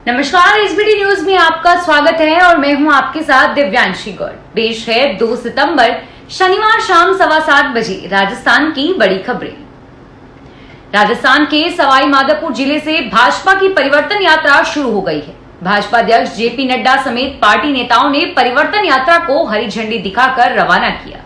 नमस्कार, SBT news में आपका स्वागत है और मैं हूं आपके साथ दिव्यांशी गौड़। पेश है 2 सितंबर शनिवार शाम 7:15 बजे राजस्थान की बड़ी खबरें। राजस्थान के सवाई माधोपुर जिले से भाजपा की परिवर्तन यात्रा शुरू हो गई है। भाजपा अध्यक्ष जेपी नड्डा समेत पार्टी नेताओं ने परिवर्तन यात्रा को हरी झंडी दिखाकर रवाना किया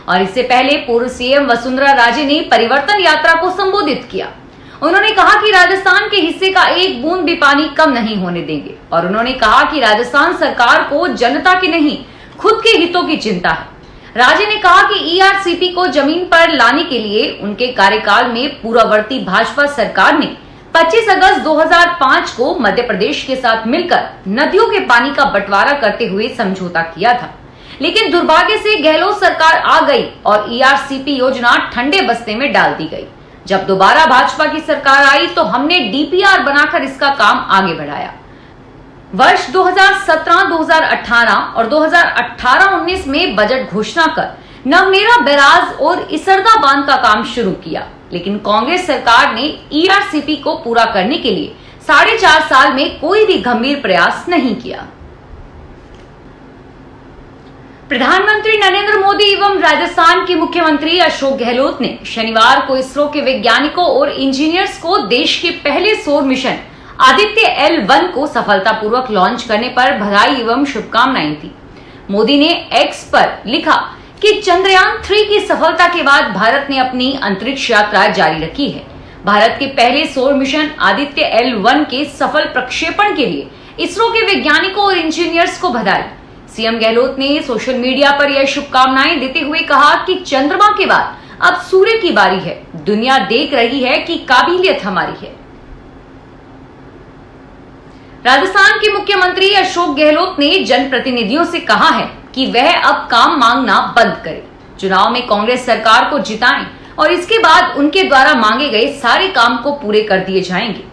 और इससे पहले पूर्व सीएम वसुंधरा राजे ने परिवर्तन यात्रा को संबोधित किया। उन्होंने कहा कि राजस्थान के हिस्से का एक बूंद भी पानी कम नहीं होने देंगे और उन्होंने कहा कि राजस्थान सरकार को जनता की नहीं खुद के हितों की चिंता है। राजे ने कहा कि ईआरसीपी को जमीन पर लाने के लिए उनके कार्यकाल में पूर्ववर्ती भाजपा सरकार ने 25 अगस्त 2005 को मध्य प्रदेश के साथ मिलकर नदियों के पानी का बंटवारा करते हुए समझौता किया था, लेकिन दुर्भाग्य से गहलोत सरकार आ गई और ईआरसीपी योजना ठंडे बस्ते में डाल दी गई। जब दोबारा भाजपा की सरकार आई तो हमने डीपीआर बनाकर इसका काम आगे बढ़ाया। वर्ष 2017, 2018 और 2018-19 में बजट घोषणा कर नवनेरा बैराज और इसरदा बांध का काम शुरू किया, लेकिन कांग्रेस सरकार ने ईआरसीपी को पूरा करने के लिए 4.5 साल में कोई भी गंभीर प्रयास नहीं किया। प्रधानमंत्री नरेंद्र मोदी एवं राजस्थान के मुख्यमंत्री अशोक गहलोत ने शनिवार को इसरो के वैज्ञानिकों और इंजीनियर्स को देश के पहले सौर मिशन आदित्य L1 को सफलतापूर्वक लॉन्च करने पर बधाई एवं शुभकामनाएं दी। मोदी ने एक्स पर लिखा कि चंद्रयान 3 की सफलता के बाद भारत ने अपनी अंतरिक्ष यात्रा जारी रखी है। भारत के पहले सौर मिशन आदित्य L1 के सफल प्रक्षेपण के लिए इसरो के वैज्ञानिकों और इंजीनियर्स को बधाई। सीएम गहलोत ने सोशल मीडिया पर यह शुभकामनाएं देते हुए कहा कि चंद्रमा के बाद अब सूर्य की बारी है। दुनिया देख रही है कि काबिलियत हमारी है। राजस्थान के मुख्यमंत्री अशोक गहलोत ने जनप्रतिनिधियों से कहा है कि वह अब काम मांगना बंद करें, चुनाव में कांग्रेस सरकार को जिताएं और इसके बाद उनके द्वारा मांगे गए सारे काम को पूरे कर दिए जाएंगे।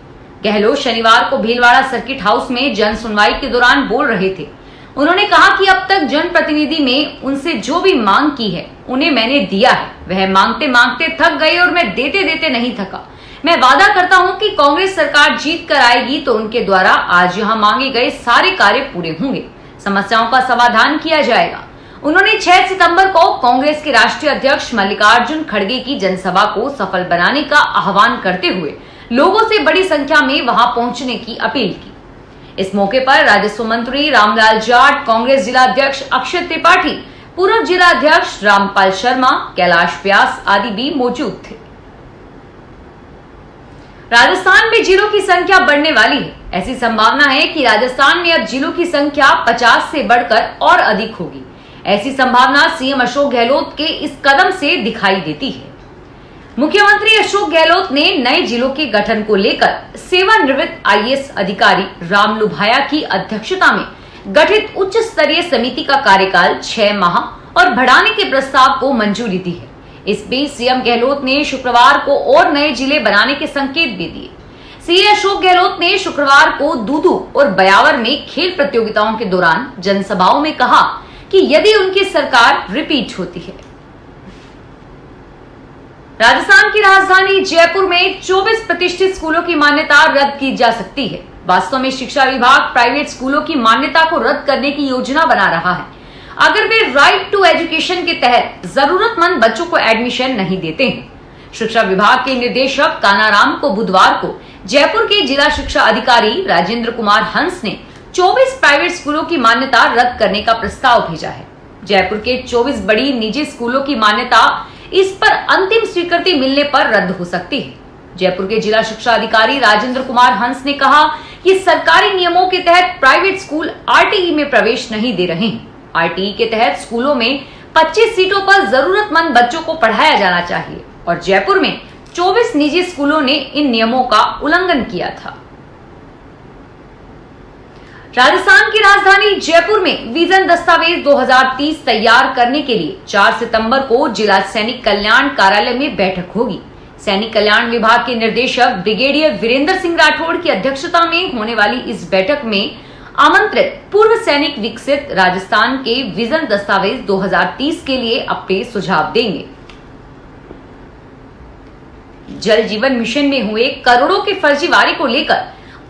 गहलोत शनिवार को भीलवाड़ा सर्किट हाउस में जन सुनवाई के दौरान बोल रहे थे। उन्होंने कहा कि अब तक जनप्रतिनिधि में उनसे जो भी मांग की है उन्हें मैंने दिया है। वह मांगते मांगते थक गए और मैं देते देते नहीं थका। मैं वादा करता हूं कि कांग्रेस सरकार जीत कर आएगी तो उनके द्वारा आज यहां मांगे गए सारे कार्य पूरे होंगे, समस्याओं का समाधान किया जाएगा। उन्होंने 6 सितंबर को कांग्रेस के राष्ट्रीय अध्यक्ष मल्लिकार्जुन खड़गे की जनसभा को सफल बनाने का आह्वान करते हुए लोगों से बड़ी संख्या में वहां पहुंचने की अपील की। इस मौके पर राजस्व मंत्री रामलाल जाट, कांग्रेस जिला अध्यक्ष अक्षय त्रिपाठी, पूर्व जिला अध्यक्ष रामपाल शर्मा, कैलाश व्यास आदि भी मौजूद थे। राजस्थान में जिलों की संख्या बढ़ने वाली है। ऐसी संभावना है कि राजस्थान में अब जिलों की संख्या 50 से बढ़कर और अधिक होगी। ऐसी संभावना सीएम अशोक गहलोत के इस कदम से दिखाई देती है। मुख्यमंत्री अशोक गहलोत ने नए जिलों के गठन को लेकर सेवानिवृत्त आईएएस अधिकारी राम लुभाया की अध्यक्षता में गठित उच्च स्तरीय समिति का कार्यकाल 6 माह और बढ़ाने के प्रस्ताव को मंजूरी दी है। इस बीच सीएम गहलोत ने शुक्रवार को और नए जिले बनाने के संकेत भी दिए। सीएम अशोक गहलोत ने शुक्रवार को दूदू और बयावर में खेल प्रतियोगिताओं के दौरान जनसभाओं में कहा कि यदि उनकी सरकार रिपीट होती है। राजस्थान की राजधानी जयपुर में 24 प्रतिष्ठित स्कूलों की मान्यता रद्द की जा सकती है। वास्तव में शिक्षा विभाग प्राइवेट स्कूलों की मान्यता को रद्द करने की योजना बना रहा है अगर वे राइट टू एजुकेशन के तहत जरूरतमंद बच्चों को एडमिशन नहीं देते हैं। शिक्षा विभाग के निदेशक कानाराम को बुधवार को जयपुर के जिला शिक्षा अधिकारी राजेंद्र कुमार हंस ने 24 प्राइवेट स्कूलों की मान्यता रद्द करने का प्रस्ताव भेजा है। जयपुर के 24 बड़ी निजी स्कूलों की मान्यता इस पर अंतिम स्वीकृति मिलने पर रद्द हो सकती है। जयपुर के जिला शिक्षा अधिकारी राजेंद्र कुमार हंस ने कहा कि सरकारी नियमों के तहत प्राइवेट स्कूल आरटीई में प्रवेश नहीं दे रहे हैं। आरटीई के तहत स्कूलों में 25 सीटों पर जरूरतमंद बच्चों को पढ़ाया जाना चाहिए और जयपुर में 24 निजी स्कूलों ने इन नियमों का उल्लंघन किया था। राजस्थान की राजधानी जयपुर में विजन दस्तावेज 2030 तैयार करने के लिए 4 सितंबर को जिला सैनिक कल्याण कार्यालय में बैठक होगी। सैनिक कल्याण विभाग के निदेशक ब्रिगेडियर वीरेंद्र सिंह राठौड़ की अध्यक्षता में होने वाली इस बैठक में आमंत्रित पूर्व सैनिक विकसित राजस्थान के विजन दस्तावेज 2030 के लिए अपने सुझाव देंगे। जल जीवन मिशन में हुए करोड़ों के फर्जीवाड़े को लेकर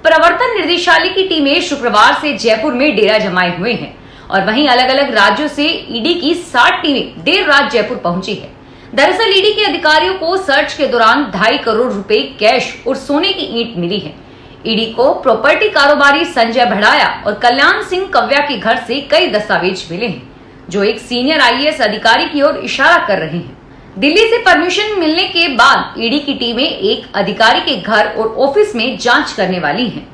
प्रवर्तन निदेशालय की टीमें शुक्रवार से जयपुर में डेरा जमाए हुए हैं और वहीं अलग अलग राज्यों से ईडी की 60 टीमें देर रात जयपुर पहुंची है। दरअसल ईडी के अधिकारियों को सर्च के दौरान 2.5 करोड़ रुपए कैश और सोने की ईंट मिली है। ईडी को प्रॉपर्टी कारोबारी संजय भड़ाया और कल्याण सिंह कव्या के घर से कई दस्तावेज मिले हैं, जो एक सीनियर आईएएस अधिकारी की ओर इशारा कर रहे हैं। दिल्ली से परमिशन मिलने के बाद ईडी की टीमें एक अधिकारी के घर और ऑफिस में जांच करने वाली हैं।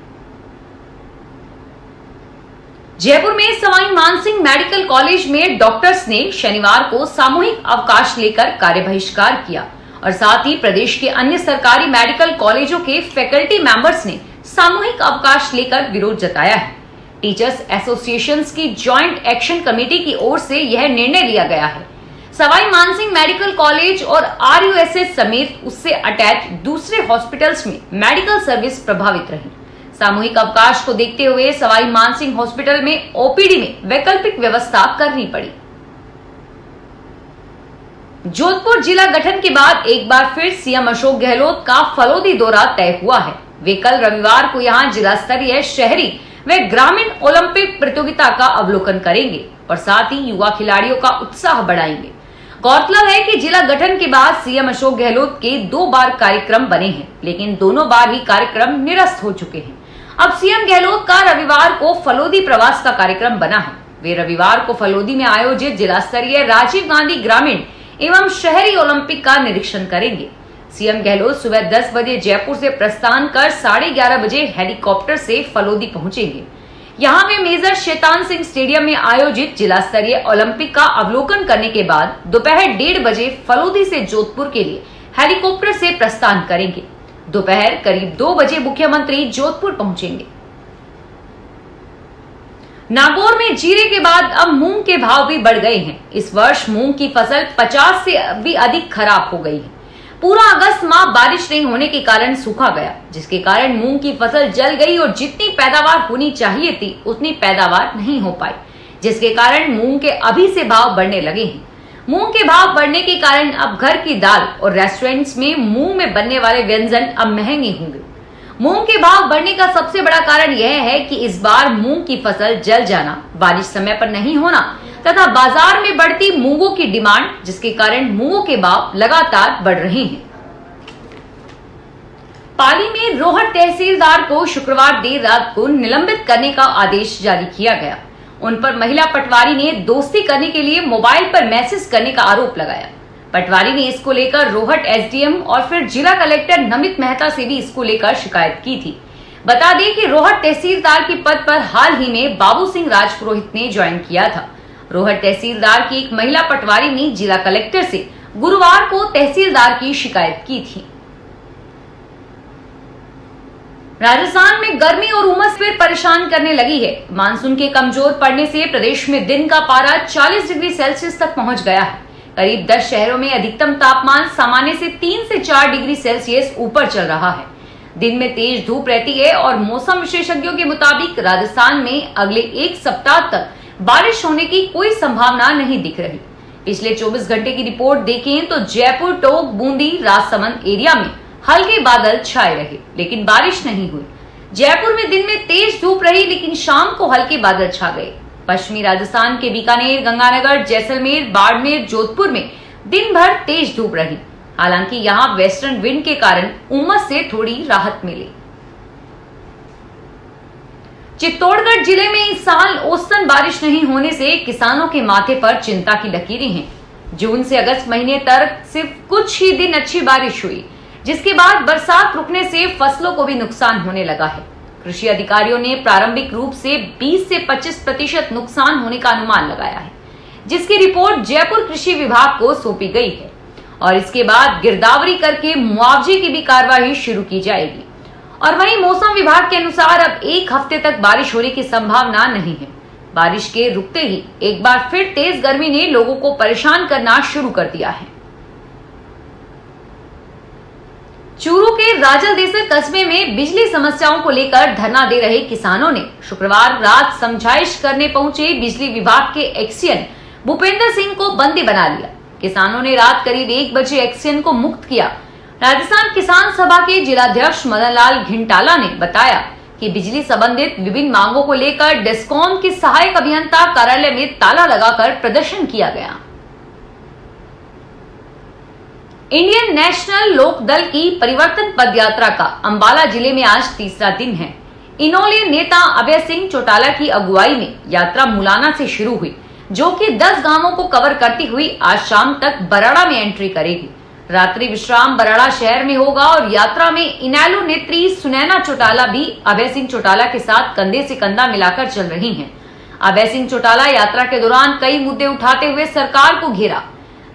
जयपुर में सवाई मानसिंह मेडिकल कॉलेज में डॉक्टर्स ने शनिवार को सामूहिक अवकाश लेकर कार्य बहिष्कार किया और साथ ही प्रदेश के अन्य सरकारी मेडिकल कॉलेजों के फैकल्टी मेंबर्स ने सामूहिक अवकाश लेकर विरोध जताया है। टीचर्स एसोसिएशंस की जॉइंट एक्शन कमेटी की ओर से यह निर्णय लिया गया है। सवाई मानसिंह मेडिकल कॉलेज और आरयूएसएस समेत उससे अटैच दूसरे हॉस्पिटल्स में मेडिकल सर्विस प्रभावित रही। सामूहिक अवकाश को देखते हुए सवाई मानसिंह हॉस्पिटल में ओपीडी में वैकल्पिक व्यवस्था करनी पड़ी। जोधपुर जिला गठन के बाद एक बार फिर सीएम अशोक गहलोत का फलोदी दौरा तय हुआ है। वे कल रविवार को यहां जिला स्तरीय शहरी व ग्रामीण ओलंपिक प्रतियोगिता का अवलोकन करेंगे और साथ ही युवा खिलाड़ियों का उत्साह बढ़ाएंगे। गौरतलब है कि जिला गठन के बाद सीएम अशोक गहलोत के 2 बार कार्यक्रम बने हैं, लेकिन दोनों बार ही कार्यक्रम निरस्त हो चुके हैं। अब सीएम गहलोत का रविवार को फलोदी प्रवास का कार्यक्रम बना है। वे रविवार को फलोदी में आयोजित जिला स्तरीय राजीव गांधी ग्रामीण एवं शहरी ओलंपिक का निरीक्षण करेंगे। सीएम गहलोत सुबह 10 बजे जयपुर से प्रस्थान कर 11:30 बजे हेलीकॉप्टर से फलोदी पहुंचेंगे। यहां वे मेजर शैतान सिंह स्टेडियम में आयोजित जिला स्तरीय ओलंपिक का अवलोकन करने के बाद दोपहर 1:30 बजे फलोदी से जोधपुर के लिए हेलीकॉप्टर से प्रस्थान करेंगे। दोपहर करीब 2 बजे मुख्यमंत्री जोधपुर पहुंचेंगे। नागौर में जीरे के बाद अब मूंग के भाव भी बढ़ गए हैं। इस वर्ष मूंग की फसल 50 से भी अधिक खराब हो गई है। पूरा अगस्त माह बारिश नहीं होने के कारण सूखा गया, जिसके कारण मूंग की फसल जल गई और जितनी पैदावार होनी चाहिए थी उतनी पैदावार नहीं हो पाई, जिसके कारण मूंग के अभी से भाव बढ़ने लगे हैं। मूंग के भाव बढ़ने के कारण अब घर की दाल और रेस्टोरेंट्स में मूंग में बनने वाले व्यंजन अब महंगे होंगे। मूंग के भाव बढ़ने का सबसे बड़ा कारण यह है कि इस बार मूंग की फसल जल जाना, बारिश समय पर नहीं होना तथा बाजार में बढ़ती मूंगों की डिमांड, जिसके कारण मूंगों के भाव लगातार बढ़ रहे हैं। पाली में रोहट तहसीलदार को शुक्रवार देर रात को निलंबित करने का आदेश जारी किया गया। उन पर महिला पटवारी ने दोस्ती करने के लिए मोबाइल पर मैसेज करने का आरोप लगाया। पटवारी ने इसको लेकर रोहट एसडीएम और फिर जिला कलेक्टर नमित मेहता से भी इसको लेकर शिकायत की थी। बता दें कि रोहट तहसीलदार के पद पर हाल ही में बाबू सिंह राजपुरोहित ने ज्वाइन किया था। रोहट तहसीलदार की एक महिला पटवारी ने जिला कलेक्टर से गुरुवार को तहसीलदार की शिकायत की थी। राजस्थान में गर्मी और उमस फिर परेशान करने लगी है। मानसून के कमजोर पड़ने से प्रदेश में दिन का पारा 40 डिग्री सेल्सियस तक पहुंच गया है। करीब 10 शहरों में अधिकतम तापमान सामान्य से 3 से 4 डिग्री सेल्सियस ऊपर चल रहा है। दिन में तेज धूप रहती है और मौसम विशेषज्ञों के मुताबिक राजस्थान में अगले 1 सप्ताह तक बारिश होने की कोई संभावना नहीं दिख रही। पिछले 24 घंटे की रिपोर्ट देखें तो जयपुर, टोंक, बूंदी, राजसमंद एरिया में हल्के बादल छाए रहे, लेकिन बारिश नहीं हुई। जयपुर में दिन में तेज धूप रही, लेकिन शाम को हल्के बादल छा गए। पश्चिमी राजस्थान के बीकानेर, गंगानगर, जैसलमेर, बाड़मेर, जोधपुर में दिन भर तेज धूप रही। हालांकि यहां वेस्टर्न विंड के कारण उमस से थोड़ी राहत मिली। चित्तौड़गढ़ जिले में इस साल औसतन बारिश नहीं होने से किसानों के माथे पर चिंता की लकीरें हैं। जून से अगस्त महीने तक सिर्फ कुछ ही दिन अच्छी बारिश हुई, जिसके बाद बरसात रुकने से फसलों को भी नुकसान होने लगा है। कृषि अधिकारियों ने प्रारंभिक रूप से 20 से 25% नुकसान होने का अनुमान लगाया है, जिसकी रिपोर्ट जयपुर कृषि विभाग को सौंपी गई है और इसके बाद गिरदावरी करके मुआवजे की भी कार्रवाई शुरू की जाएगी। और वहीं मौसम विभाग के अनुसार अब 1 हफ्ते तक बारिश होने की संभावना नहीं है। बारिश के रुकते ही एक बार फिर तेज गर्मी ने लोगों को परेशान करना शुरू कर दिया है। चूरू के राजलदेसर कस्बे में बिजली समस्याओं को लेकर धरना दे रहे किसानों ने शुक्रवार रात समझाइश करने पहुंचे बिजली विभाग के एक्सियन भूपेंद्र सिंह को बंदी बना लिया। किसानों ने रात करीब 1 बजे एक्सियन को मुक्त किया। राजस्थान किसान सभा के जिलाध्यक्ष मदन लाल घिंटाला ने बताया कि कि बिजली संबंधित विभिन्न मांगों को लेकर डिस्कॉम के सहायक अभियंता कार्यालय में ताला लगाकर प्रदर्शन किया गया। इंडियन नेशनल लोक दल की परिवर्तन पदयात्रा का अंबाला जिले में आज तीसरा दिन है। इनोले नेता अभय सिंह चौटाला की अगुवाई में यात्रा मुलाना से शुरू हुई, जो कि 10 गांवों को कवर करती हुई आज शाम तक बराड़ा में एंट्री करेगी। रात्रि विश्राम बराड़ा शहर में होगा और यात्रा में इनेलो नेत्री सुनैना चौटाला भी अभय सिंह चौटाला के साथ कंधे से कंधा मिलाकर चल रही हैं। अभय सिंह चौटाला यात्रा के दौरान कई मुद्दे उठाते हुए सरकार को घेरा।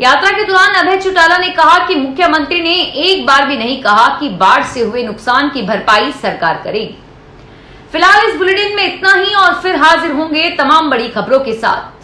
यात्रा के दौरान अभय चौटाला ने कहा कि मुख्यमंत्री ने एक बार भी नहीं कहा कि बाढ़ से हुए नुकसान की भरपाई सरकार करेगी। फिलहाल इस बुलेटिन में इतना ही और फिर हाजिर होंगे तमाम बड़ी खबरों के साथ।